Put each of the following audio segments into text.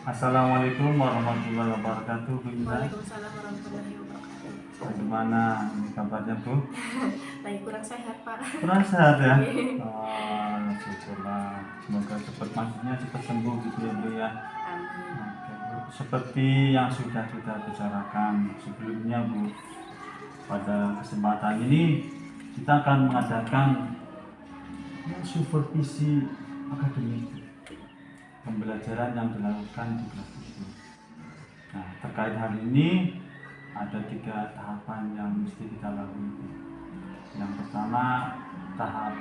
Assalamualaikum warahmatullahi wabarakatuh, Bu Indah. Waalaikumsalam warahmatullahi wabarakatuh. Bagaimana ini kabarnya, Bu? Lagi kurang sehat, Pak. Kurang sehat ya? Oh, syukurlah. Semoga cepat sembuh gitu ya, Bu ya. Amin. Oke, Bu. Seperti yang sudah kita bicarakan sebelumnya, Bu, pada kesempatan ini kita akan mengadakan supervisi akademik, pembelajaran yang dilakukan di kelas itu. Nah, terkait hal ini ada 3 tahapan yang mesti kita lalui. Yang pertama, tahap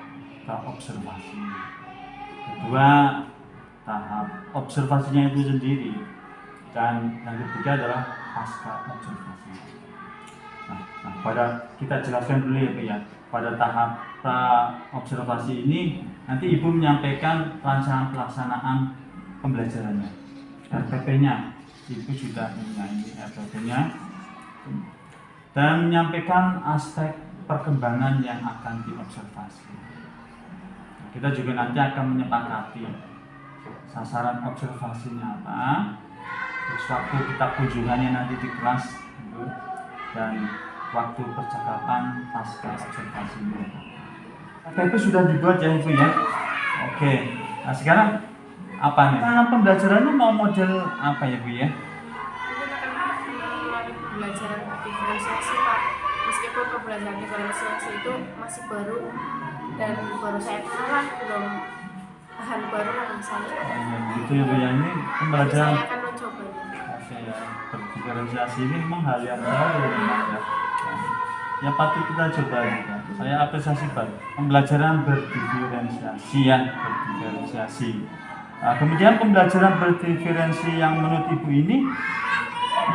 observasi. Kedua, tahap observasinya itu sendiri. Dan yang ketiga adalah pasca observasi. Nah, pada kita jelaskan dulu ya, Bu ya. Pada tahap observasi ini nanti Ibu menyampaikan rancangan pelaksanaan pembelajarannya, RPP-nya. Ibu sudah mempunyai RPP-nya dan menyampaikan aspek perkembangan yang akan diobservasi. Kita juga nanti akan menyepakati sasaran observasinya apa, terus waktu kita kunjungannya nanti di kelas, dan waktu percakapan pasca observasinya. RPP sudah dibuat ya, Ibu ya. Oke, nah sekarang apa nih? Nah, pembelajarannya mau model apa ya, Bu ya? Mungkin akan melalui pembelajaran diferensiasi, Pak. Meskipun pembelajaran diferensiasi itu masih baru dan baru saya kenal, belum bahan baru lah misalnya. Gitu ya, Bu ya. Ini pembelajaran. Saya akan mencobanya. Oke ya, berdiferensiasi ini memang hal yang baru memang ya. Ya patut kita coba juga. Saya apresiasi Pak. Pembelajaran berdiferensiasi ya, berdiferensiasi. Nah, kemudian pembelajaran berdiferensi yang menurut Ibu ini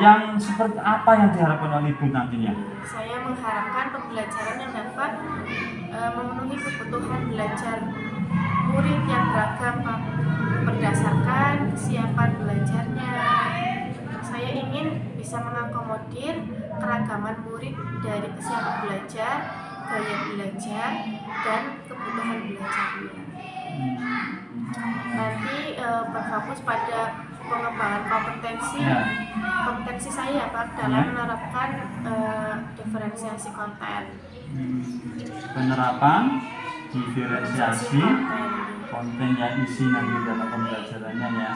yang seperti apa yang diharapkan oleh Ibu nantinya? Saya mengharapkan pembelajaran yang dapat memenuhi kebutuhan belajar murid yang beragam, Pak, berdasarkan kesiapan belajarnya. Saya ingin bisa mengakomodir keragaman murid dari kesiapan belajar, gaya belajar, dan kebutuhan belajarnya. Nanti berfokus pada pengembangan kompetensi saya, Pak, dalam menerapkan diferensiasi konten. Penerapan diferensiasi konten yang isi nanti dalam pembelajarannya ya.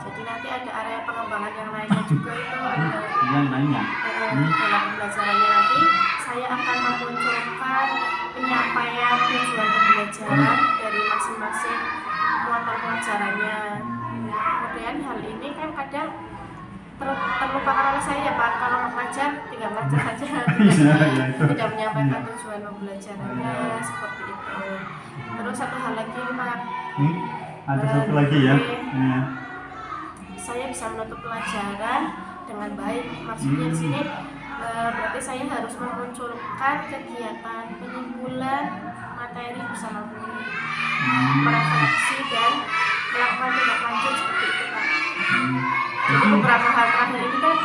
Jadi nanti ada area pengembangan yang lainnya juga, itu ada yang lainnya. dalam pembelajarannya nanti saya akan memunculkan penyampaian tujuan pembelajaran dari masing-masing muatan pelajarannya. Kemudian hal ini kan kadang terlupakan oleh saya, Pak. Kalau mau belajar tinggal belajar saja, tidak menyampaikan tujuan pembelajarannya seperti itu. Terus satu hal lagi, Pak. Ada satu lagi ya. Saya bisa menutup pelajaran dengan baik. Maksudnya di sini berarti saya harus memunculkan kegiatan penyimpulan materi bersama murid, merefleksi dan melakukan tindak lanjut seperti itu, Pak. Jadi beberapa hal terakhir ini kan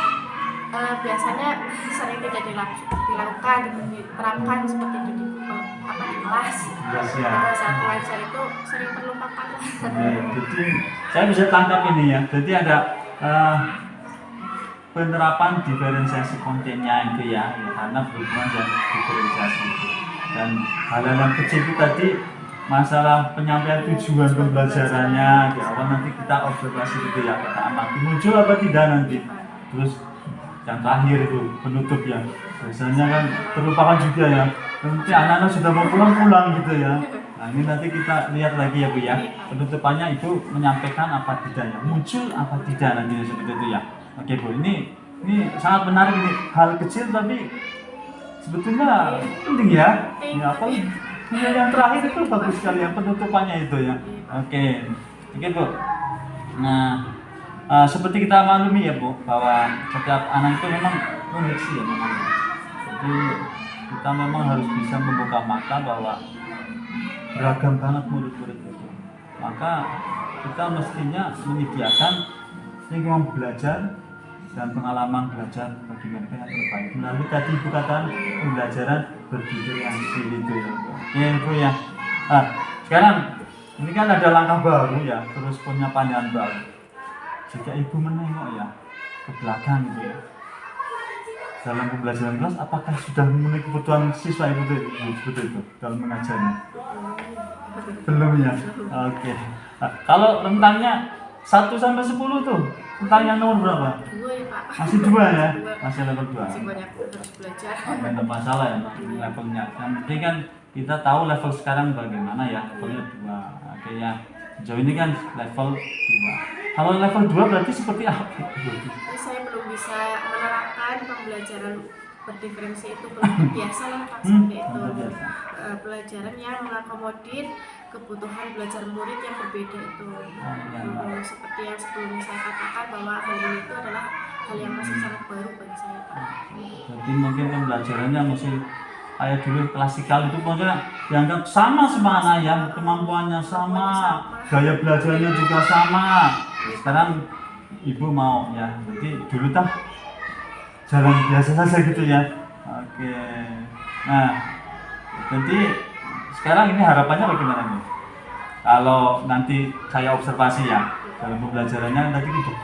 biasanya sering tidak dilakukan, diterapkan seperti itu di kelas. Pada saat belajar itu sering terlupakan. Jadi saya bisa tangkap ini ya. Jadi ada penerapan diferensiasi kontennya itu ya, karena berhubungan dengan diferensiasi itu. Dan hal-hal yang kecil itu tadi masalah penyampaian tujuan pembelajarannya di awal, nanti kita observasi itu ya, kita amati muncul apa tidak nanti. Terus yang terakhir itu penutup ya, biasanya kan terlupakan juga ya, nanti anak-anak sudah mau pulang gitu ya. Nah ini nanti kita lihat lagi ya, Bu ya, penutupannya itu menyampaikan apa tidaknya, muncul apa tidak nanti seperti itu ya. Oke, Bu, ini sangat menarik, ini hal kecil tapi sebetulnya penting ya. Ya apa yang terakhir itu bagus sekali ya, penutupannya itu ya. Oke, Bu. Nah, seperti kita maklumi ya Bu, bahwa setiap anak itu memang unik sih ya memang. Jadi kita memang harus bisa membuka mata bahwa beragam banget murid-murid itu. Maka kita mestinya menyediakan lingkungan belajar dan pengalaman belajar bagi mereka yang terbaik melalui tadi Ibu katakan pembelajaran berdiferensi itu ya Bu. Ya Ibu ya. Sekarang ini kan ada langkah baru ya, terus punya pandangan baru. Jika Ibu menengok ya ke belakang gitu ya, dalam pembelajaran kelas apakah sudah memenuhi kebutuhan siswa Ibu seperti itu dalam mengajarnya? Belum ya? Oke. Kalau rentangnya 1 sampai 10 tuh, rentang yang nomor berapa? 2 ya Pak. Masih 2 ya? Masih level 2. Masih banyak harus belajar. Tidak masalah ya levelnya. Yang penting kan kita tahu level sekarang bagaimana ya, levelnya 2. Oke ya. Sejauh ini kan level 2. Kalau level 2 berarti seperti apa? Saya belum bisa menerapkan pembelajaran berdiferensi itu, belum biasa lah Pak seperti itu. Pelajaran yang mengakomodir kebutuhan belajar murid yang berbeda itu. Seperti yang sebelumnya saya katakan bahwa hal ini itu adalah hal yang masih sangat baru bagi saya Pak. Jadi mungkin pembelajarannya masih kayak dulu klasikal itu maksudnya dianggap sama anak ya, kemampuannya sama, gaya belajarnya juga sama. Sekarang Ibu mau ya, jadi dulu jalan biasa saja gitu ya. Oke. Nah, jadi sekarang ini harapannya bagaimana nih? Kalau nanti saya observasi ya dalam pembelajarannya tadi udah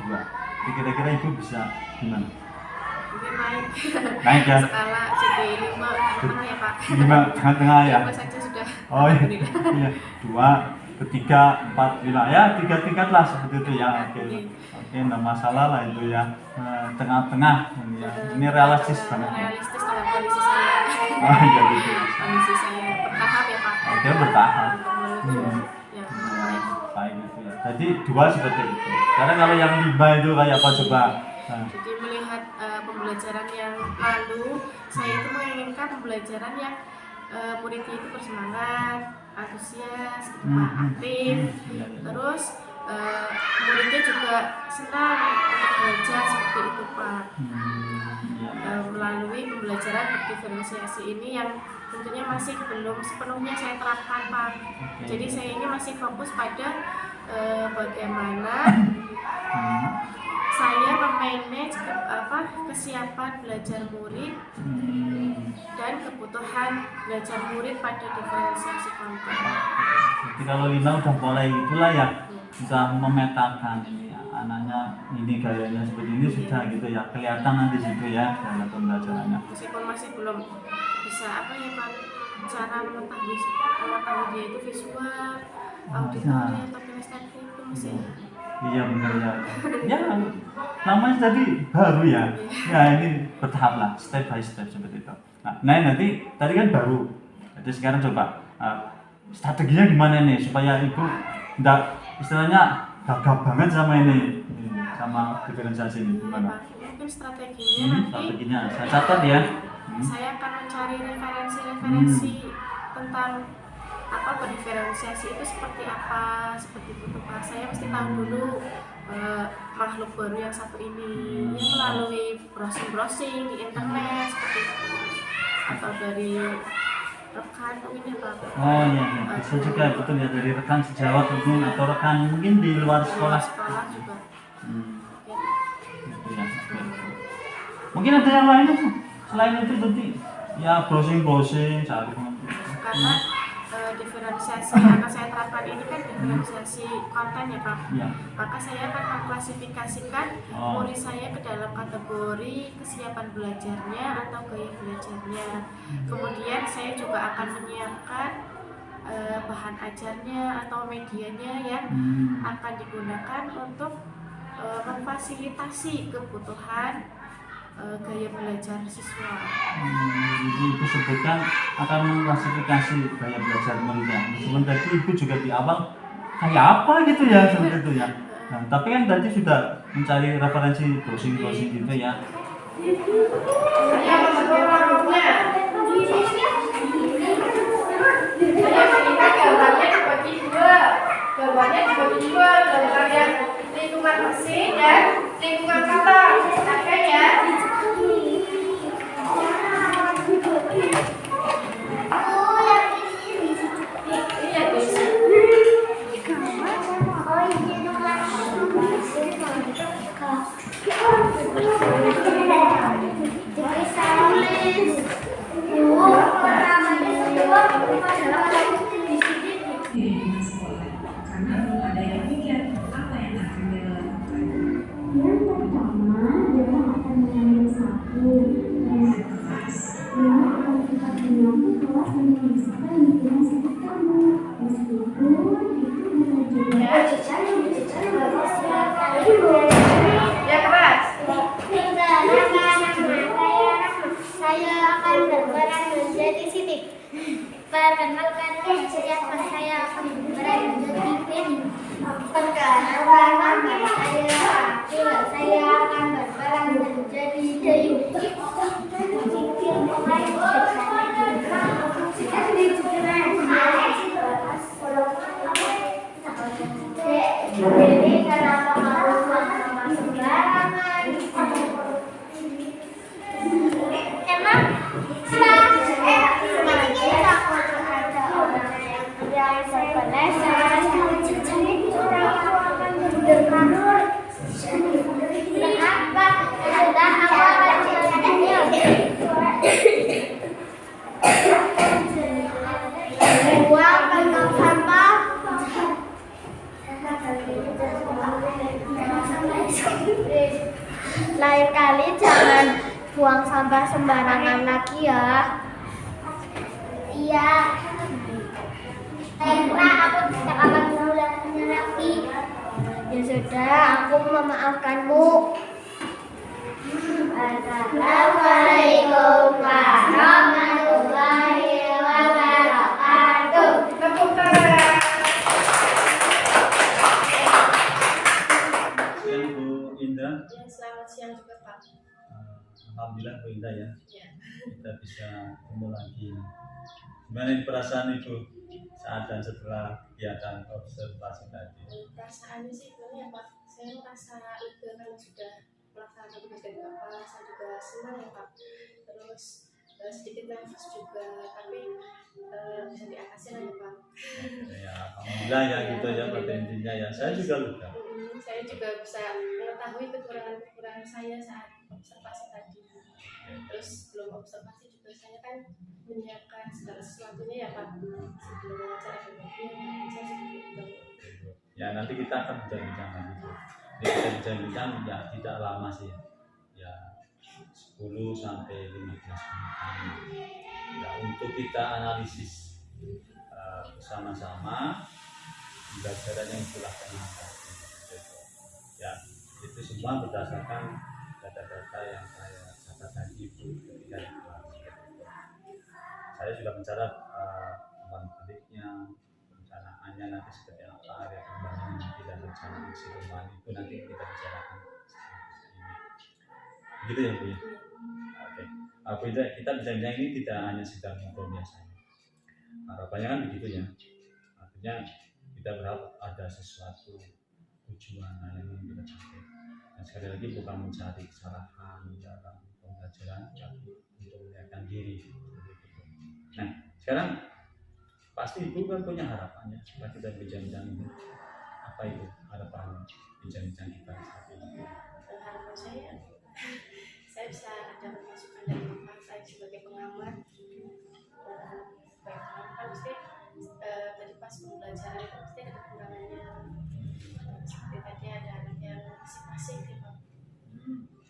2. Kira-kira Ibu bisa gimana? Mungkin naik ya? Skala jadi 5 tengah ya Pak. 5 tengah-tengah ya? 5 saja sudah. Oh iya. 2, ketiga, 4, 5 ya, 3 tingkat lah seperti itu ya. Oke, nggak masalah lah itu ya. Tengah-tengah ya. Ini realistis banget ya. Realistis dengan kondisi saya. Oh iya gitu. Kondisi saya bertahap ya Pak. Oke, bertahap. Ya, baik. Baik itu ya. Jadi 2 seperti itu. Sekarang kalau yang 5 itu kayak apa coba? Jadi melihat pembelajaran yang lalu, saya itu menginginkan pembelajaran yang muridnya itu bersemangat, antusias, aktif, terus muridnya juga senang untuk belajar seperti itu Pak. Melalui pembelajaran berdiferensiasi ini yang tentunya masih belum sepenuhnya saya terapkan Pak. Jadi saya ini masih fokus pada bagaimana saya memanage kesiapan belajar murid dan kebutuhan belajar murid pada diferensiasi konten. Jadi kalau Lina udah mulai itulah ya, sudah memetakan ini ya, anaknya ini gayanya seperti ini sudah gitu ya, kelihatan nanti situ ya dalam pembelajarannya. Meskipun masih belum bisa apa ya Pak, cara mengetahui dia itu visual, auditori atau kinestetik itu masih. Iya benar ya. Ya namanya tadi baru ya. Ya ini bertahap lah, step by step seperti itu. Nah nanti tadi kan baru. Jadi sekarang coba strateginya gimana nih supaya Ibu enggak istilahnya gagap banget sama ini sama diferensiasi ini gimana? Mungkin strateginya strateginya saya catat ya. Saya akan mencari referensi tentang diferensiasi itu seperti apa, seperti itu Pak. Saya mesti tahu dulu makhluk baru yang satu ini melalui browsing di internet seperti itu, atau dari rekan mungkin ya Pak. Oh iya, bisa juga betul ya, dari rekan sejawat mungkin atau rekan mungkin di luar sekolah. Juga. Ya. Mungkin ada yang lainnya tuh selain itu nanti ya browsing cari karena diferensiasi yang akan saya terapkan ini kan diferensiasi konten ya Pak. Ya. Maka saya akan mengklasifikasikan murid saya ke dalam kategori kesiapan belajarnya atau gaya belajarnya. Kemudian saya juga akan menyiapkan bahan ajarnya atau medianya yang akan digunakan untuk memfasilitasi kebutuhan gaya belajar siswa. Jadi Ibu sebutkan akan mengklasifikasi gaya belajar muridnya. Meskipun tadi Ibu juga di awal kayak apa gitu ya seperti itu ya. Nah, tapi kan tadi sudah mencari referensi browsing gitu ya. Gambarnya dibagi dua, gambar yang lingkungan bersih dan lingkungan kotor. Oke ya. Karena belum ada yang mikir apa yang akan dilakukan. Yang pertama, dia akan mengambil sapu dan dia akan cepat menyapu kelas dan membersihkan lingkungan sekitar kamu. Meskipun itu bukan juga Ya keras. Saya akan berperan menjadi Siti. Perkenalkan siapa saya akan berperan menjadi Penny. Perkenalkan nama saya Akil. Saya akan berperan menjadi Deyu. Jadi kenapa harus sama sembarangan? Emang ada orang yang berpenesan, kenapa? Sudah awal buang kantong sampah. Lain kali jangan buang sampah sembarangan lagi ya. Iya. Karena aku tidak akan mengulanginya lagi. Ya sudah, aku memaafkanmu. Assalamualaikum warahmatullahi wabarakatuh. Tepuk tangan. Siang Bu Indra. Ya, selamat siang juga Pak. Alhamdulillah Bu Indra ya, Ya. kita bisa ketemu lagi. Gimana perasaan Ibu saat dan setelah kegiatan observasi tadi? Perasaannya sih gimana ya Pak? Saya merasa lega karena sudah melaksanakan tugas dari Bapak. Saya juga senang ya Pak. Terus sedikit nervous juga, tapi bisa diatasi lah ya Pak. Ya, alhamdulillah ya gitu ya pada intinya ya. Saya juga lupa. Saya juga bisa mengetahui kekurangan saya saat observasi tadi. Terus sebelum observasi juga saya kan menyiapkan segala sesuatunya ya Pak. Sebelum acara berikutnya saya sedikit tahu. Ya nanti kita akan bincang-bincang lagi Bu. Jadi kita bincang-bincang ya tidak lama sih ya 10 sampai 15 menit. Ya untuk kita analisis bersama-sama pembelajaran yang telah kami lakukan. Ya itu semua berdasarkan data-data yang saya catat tadi Bu ketika di kelas. Saya sudah mencatat umpan baliknya, perencanaannya nanti seperti apa, area pembangunan nanti dan rencana isi rumah itu nanti kita bicarakan. Begitu ya Bu ya? Oke. Bu Indra, kita bincang-bincang ini tidak hanya sedang ngobrol biasa. Harapannya kan begitu ya. Artinya kita berharap ada sesuatu tujuan yang ingin kita capai. Dan sekali lagi bukan mencari kesalahan dalam pembelajaran, tapi untuk melihatkan diri. Nah, sekarang pasti Ibu kan punya harapannya setelah kita bincang-bincang ini. Apa itu harapan bincang-bincang kita saat ini? Harapan saya bisa dapat masukan dari Bapak. Saya sebagai pengamat pasti tadi pas pembelajaran itu pasti ada kekurangannya. Seperti tadi ada anak yang masing-masing gitu.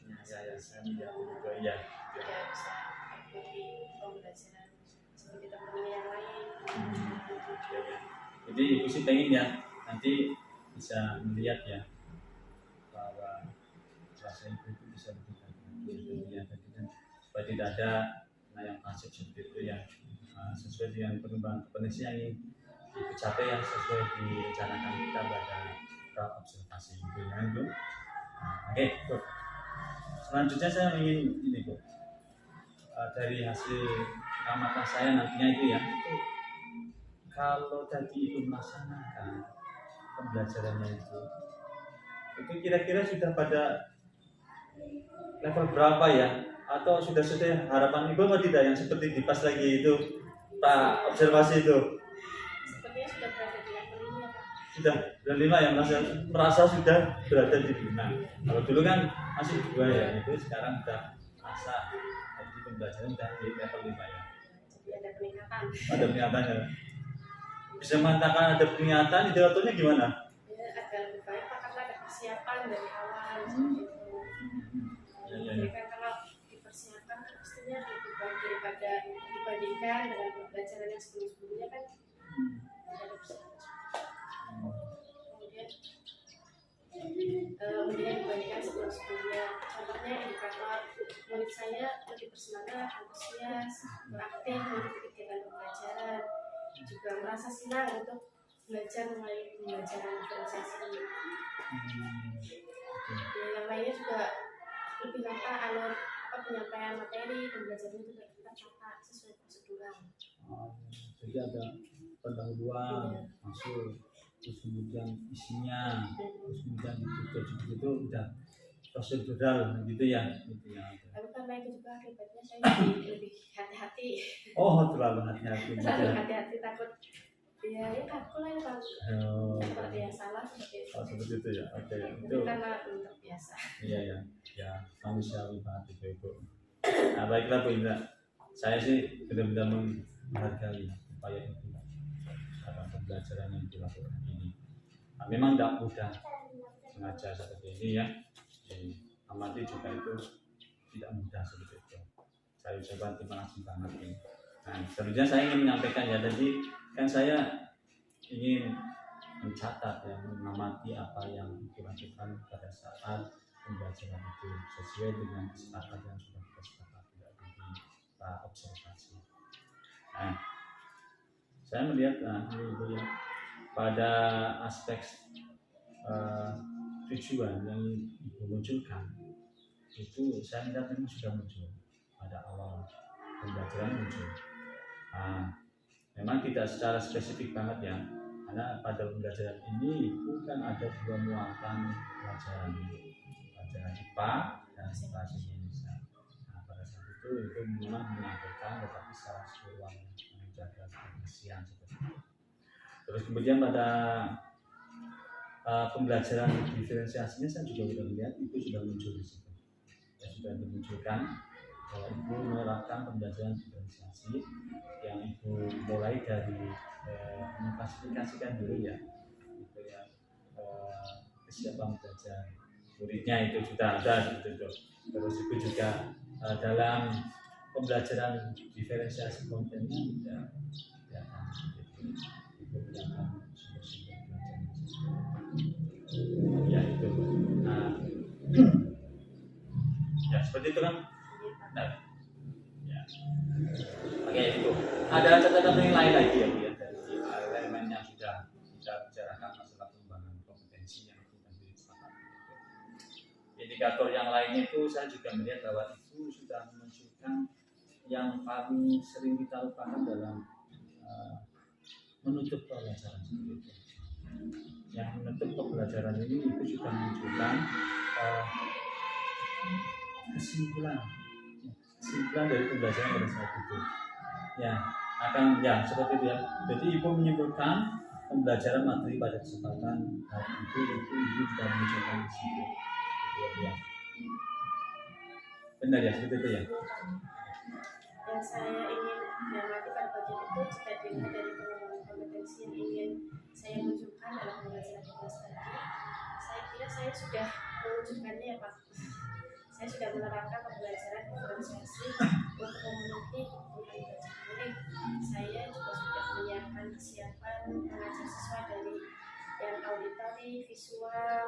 Ya, saya tidak juga ya. Tidak bisa mengikuti pembelajaran seperti teman-teman yang lain. Ya. Jadi Ibu sih pengen ya nanti bisa melihat ya bahwa rasa Ibu itu bisa lebih baik ya, supaya tidak ada yang konsep seperti itu ya, sesuai dengan perkembangan kompetensi yang Ibu capai yang sesuai direncanakan kita pada observasi itu ya Bu. Oke, Bu. Selanjutnya saya ingin ini Bu, dari hasil pengamatan saya nantinya itu ya, itu kalau tadi Ibu melaksanakan pembelajarannya itu itu kira-kira sudah pada level berapa ya? Atau sudah sesuai harapan Ibu atau tidak yang seperti di pas lagi itu Pak observasi itu? Sepertinya sudah berada di level 5 Pak. Sudah 5 ya, merasa sudah berada di 5. Kalau dulu kan masih 2 ya, itu sekarang sudah merasa jadi pembelajaran sudah di level 5 ya. Jadi ada peningkatan. Ada peningkatannya. Bisa mengatakan ada peningkatan, indikatornya gimana? Ya, agak lebih baik Pak karena ada persiapan dari awal seperti itu. Jadi kan kalau dipersiapkan pastinya lebih baik daripada dibandingkan dengan pembelajaran yang sebelum-sebelumnya kan ada persiapan. Kemudian mendingan dibandingkan sebelum-sebelumnya. Contohnya indikator murid saya lebih bersemangat, antusias, beraktif mengikuti kegiatan pembelajaran, juga merasa senang untuk belajar melalui pembelajaran diferensiasi. Yang lainnya juga lebih lancar alur penyampaian materi pembelajaran itu tertata sesuai prosedural. Jadi ada pendahuluan masuk, terus kemudian isinya, terus kemudian ditutup seperti itu udah prosedural gitu ya. Lalu karena itu juga akibatnya saya lebih hati-hati. Oh, terlalu hati-hati. Terlalu hati-hati takut ya aku lah yang tahu kalau ada yang salah seperti itu. Oh, seperti itu ya. Oke ya. Itu Itu karena belum terbiasa. iya ya manusiawi banget itu Ibu. Nah, baiklah Bu Indra. Saya sih benar-benar menghargai upaya Ibu dalam pembelajaran yang dilakukan ini. Nah, memang tidak mudah mengajar seperti ini ya. Amati juga itu tidak mudah seperti itu. Saya ucapkan terima kasih banget ini. Nah, selanjutnya saya ingin menyampaikan ya tadi kan saya ingin mencatat ya, mengamati apa yang dilakukan pada saat pembelajaran itu sesuai dengan kesepakatan yang sudah kita sepakati dari Pak observasi. Nah, saya melihat ini ya, pada aspek tujuan yang Ibu munculkan itu saya melihat memang sudah muncul pada awal pembelajaran muncul. Memang tidak secara spesifik banget ya, karena pada pembelajaran ini bukan ada dua muatan pelajaran IPA dan bahasa Indonesia. Nah, pada saat itu memang menyampaikan tetapi secara keseluruhan menjaga kebersihan seperti itu. Terus kemudian pada pembelajaran diferensiasinya saya juga sudah melihat itu sudah muncul di situ. Ya, sudah dimunculkan bahwa Ibu menerapkan pembelajaran diferensiasi yang Ibu mulai dari mengklasifikasikan dulu ya, gitu ya, kesiapan belajar muridnya itu sudah ada seperti itu. Terus Ibu juga dalam pembelajaran diferensiasi kontennya juga ya, Ibu menggunakan sumber-sumber belajar ya itu. Ya seperti itu kan. Nah, ya. Oke Ibu. Ada catatan yang lain lagi ya Bu ya dari elemen yang sudah kita bicarakan masalah pengembangan kompetensi yang sudah disepakati. Indikator yang lain itu saya juga melihat bahwa itu sudah memunculkan yang paling sering kita lupakan dalam menutup pembelajaran seperti itu. Yang menutup pembelajaran ini itu sudah menunjukkan kesimpulan dari pembelajaran pada saat itu ya akan ya seperti itu ya. Jadi Ibu menyimpulkan pembelajaran materi pada kesempatan hari itu Ibu sudah menunjukkan di situ ya. Benar ya seperti itu ya. Yang saya ingin mengamati pada bagian itu jika dilihat dari pengembangan kompetensi yang ingin saya munculkan dalam pembelajaran kelas tadi, saya kira saya sudah mewujudkannya ya Pak. Saya sudah menerapkan pembelajaran diferensiasi untuk memenuhi kebutuhan belajar murid. Saya juga sudah menyiapkan kesiapan mengajar siswa dari yang auditori, visual,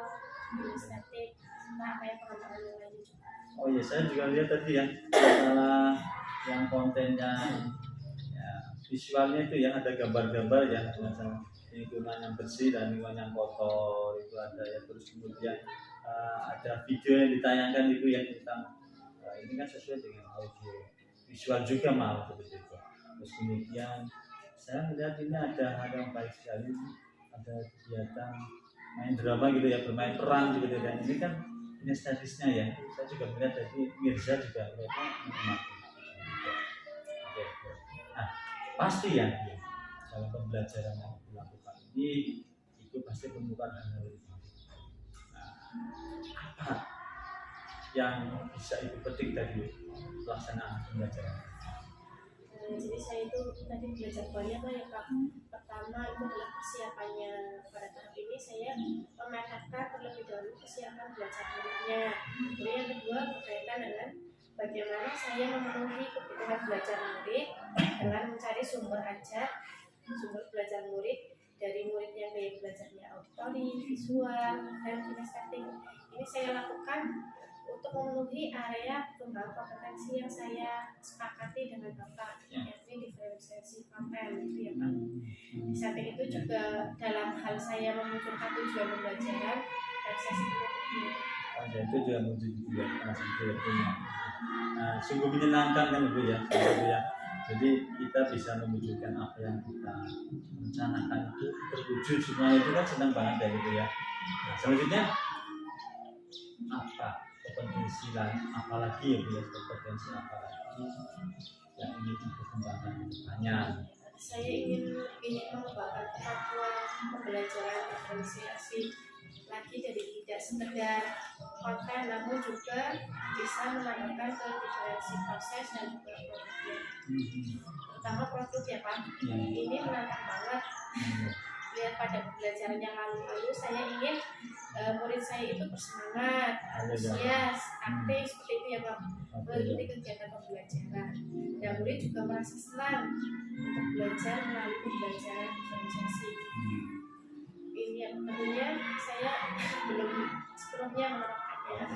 kinestetik, serta apa yang pengembangan yang lainnya juga. Oh iya, saya juga lihat tadi ya masalah yang kontennya ya, visualnya itu ya ada gambar-gambar ya macam lingkungan yang bersih dan lingkungan yang kotor itu ada ya. Terus kemudian ada video yang ditayangkan itu yang tentang ini kan sesuai dengan audio visual juga malah seperti itu. Terus kemudian saya melihat ini ada hal yang baik sekali, ada kegiatan main drama gitu ya, bermain peran gitu ya. Dan ini kan kinestesisnya ya, saya juga melihat tadi Mirza juga mereka menikmati. Oke. Nah, pasti ya dalam pembelajaran yang dilakukan ini itu pasti menemukan hal-hal yang baru. Nah, apa yang bisa ibu petik dari pelaksanaan pembelajaran? Jadi saya itu tadi belajar banyak lah ya Kak. Pertama itu adalah persiapannya. Pada tahap ini saya memetakan terlebih dahulu kesiapan belajar muridnya. Kemudian yang kedua berkaitan dengan bagaimana saya memenuhi kebutuhan belajar murid dengan mencari sumber belajar murid dari murid yang gaya belajarnya auditori, visual, dan kinestetik. Ini saya lakukan untuk memenuhi area kembang kompetensi yang saya sepakati dengan Bapak, yakni diferensiasi konten itu ya Pak. Di samping itu juga dalam hal saya memunculkan tujuan pembelajaran dan sesi penelitian. Itu juga muncul juga punya. Nah, sungguh menyenangkan kan Ibu ya, ya. Jadi kita bisa mewujudkan apa yang kita rencanakan itu terwujud semua, itu kan senang banget ya gitu ya. Nah, selanjutnya apa kompetensi lain, apalagi ya Bu ya, kompetensi apalagi yang ingin dikembangkan banyak. Saya ingin mengembangkan kemampuan pembelajaran diferensiasi lagi, jadi tidak sekedar konten namun juga bisa menambahkan ke diferensi proses dan juga produknya, terutama produk ya Pak. Ini menantang banget. Lihat pada pembelajaran yang lalu saya ingin murid saya itu bersemangat, antusias, aktif seperti itu ya Pak, mengikuti kegiatan pembelajaran. Dan murid juga merasa senang untuk belajar melalui pembelajaran diferensiasi. Ini yang tentunya saya belum sepenuhnya menerapkannya.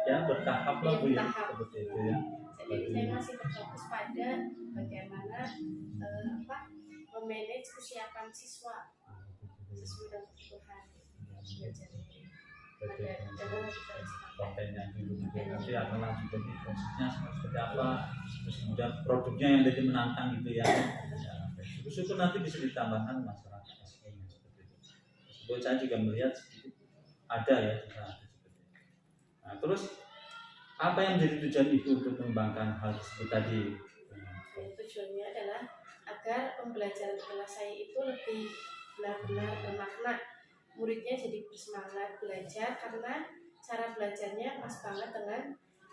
Ya bertahap lah Bu ya, Bertahap. seperti itu ya. Jadi saya masih berfokus pada bagaimana memanage kesiapan siswa sesuai dengan kebutuhan belajar ini. Kontennya dulu nanti akan lanjut lagi prosesnya seperti apa, terus kemudian produknya yang jadi menantang gitu ya. Syukur nanti bisa ditambahkan masalah SE-nya seperti itu. Sebab saya juga melihat sedikit ada ya seperti itu. Nah, terus apa yang menjadi tujuan Ibu untuk mengembangkan hal tersebut tadi? Tujuannya adalah agar pembelajaran kelas saya itu lebih benar-benar bermakna. Muridnya jadi bersemangat belajar karena cara belajarnya pas banget dengan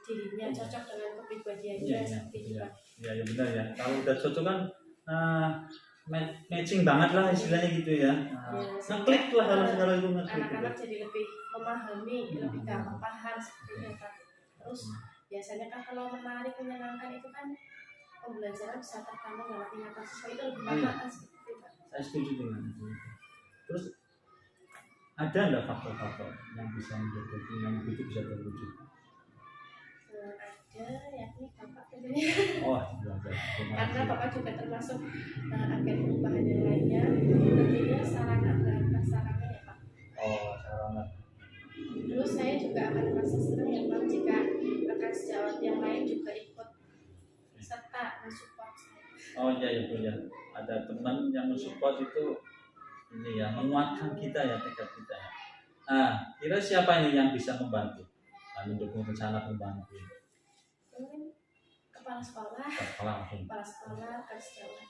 dirinya, cocok dengan kepribadiannya seperti itu. Ya benar ya. Kalau udah cocok kan matching banget lah istilahnya gitu ya. Ngeklik lah kalau segala itu anak-anak jadi lebih memahami, lebih gampang paham seperti itu kan. Terus biasanya kan kalau menarik, menyenangkan itu kan pembelajaran bisa tertanam dalam ingatan siswa itu lebih lama seperti itu. Saya setuju dengan itu. Terus ada nggak faktor-faktor yang bisa menjadi yang itu bisa terwujud? Ada, yakni Bapak tentunya. Oh, iya. Karena Bapak juga termasuk agen perubahan yang lainnya. Tentunya sarana dan prasarana ya Pak. Oh, sarana. Terus saya juga akan merasa senang ya Pak jika rekan sejawat yang lain juga ikut serta mensupport saya. Oh iya Bu ya. Ada teman yang mensupport itu ini ya, menguatkan kita ya, tekad kita ya. Nah, kira siapa ini yang bisa membantu dan mendukung rencana pembantu? Kepala sekolah, rekan sejawat.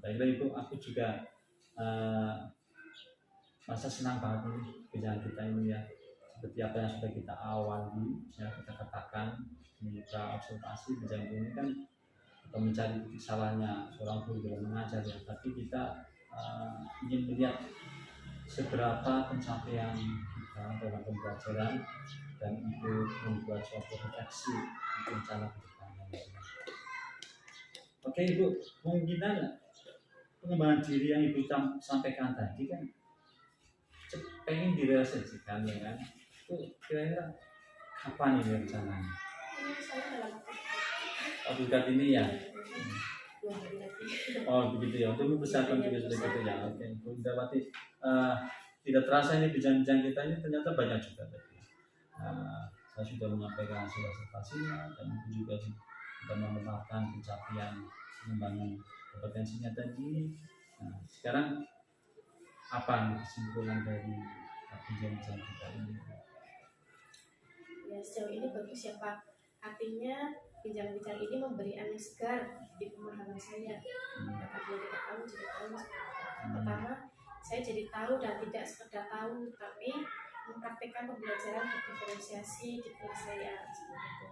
Baiklah Ibu, aku juga masa senang banget ini kerjaan kita ini ya. Seperti apa yang sudah kita awali, ya kita katakan, kita observasi kerjaan ini kan kita mencari titik salahnya seorang guru dalam mengajar ya, tapi kita ingin melihat seberapa pencapaian kita dalam pembelajaran dan itu membuat suatu refleksi untuk rencana kedepannya. Oke Ibu, kemungkinan pengembangan diri yang Ibu sampaikan tadi kan pengen direalisasikan ya kan, itu kira-kira kapan ini rencananya? Ini saya dalam Dekat ini ya. 2 hari lagi. Oh begitu ya, untuk mempersiapkan juga sudah gitu ya. Oke, Bunda Wati, tidak terasa ini bincang-bincang kita ini ternyata banyak juga tadi. Saya sudah menyampaikan hasil observasinya dan itu juga sudah memenangkan pencapaian pengembangan kompetensinya tadi. Nah, sekarang apa kesimpulan dari bincang-bincang kita ini? Ya, sejauh ini bagus ya Pak. Artinya bincang-bincang ini memberi angin segar di pemahaman saya. Apabila tidak tahu jadi tahu. Pertama, saya jadi tahu dan tidak sekedar tahu, tapi mempraktikkan pembelajaran berdiferensiasi di kelas saya.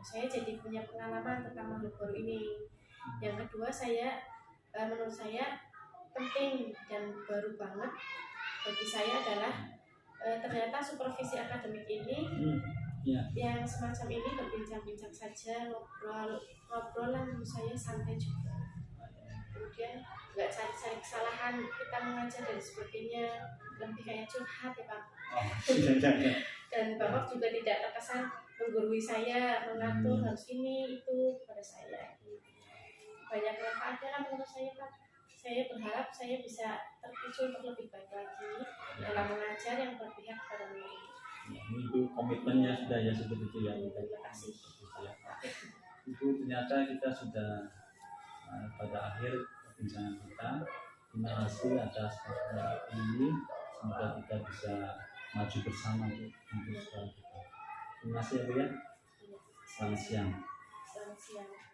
Saya jadi punya pengalaman tentang makhluk baru ini. Yang kedua, menurut saya penting dan baru banget bagi saya adalah ternyata supervisi akademik ini yang semacam ini berbincang-bincang saja, ngobrolan menurut saya santai juga. Kemudian nggak cari-cari kesalahan kita mengajar dan sebagainya, lebih kayak curhat ya Pak. Dan Bapak juga tidak terkesan menggurui saya, mengatur harus ini itu kepada saya. Banyak manfaatnya lah menurut saya Pak. Saya berharap saya bisa terpicu untuk lebih baik lagi dalam mengajar yang berpihak pada murid. Itu komitmennya sudah ya seperti itu ya. Terima kasih. Itu ternyata kita sudah pada akhir perbincangan kita. Terima kasih atas waktu ini. Semoga kita bisa maju bersama untuk sekolah kita. Terima kasih ya Bu ya. Selamat siang. Selamat siang.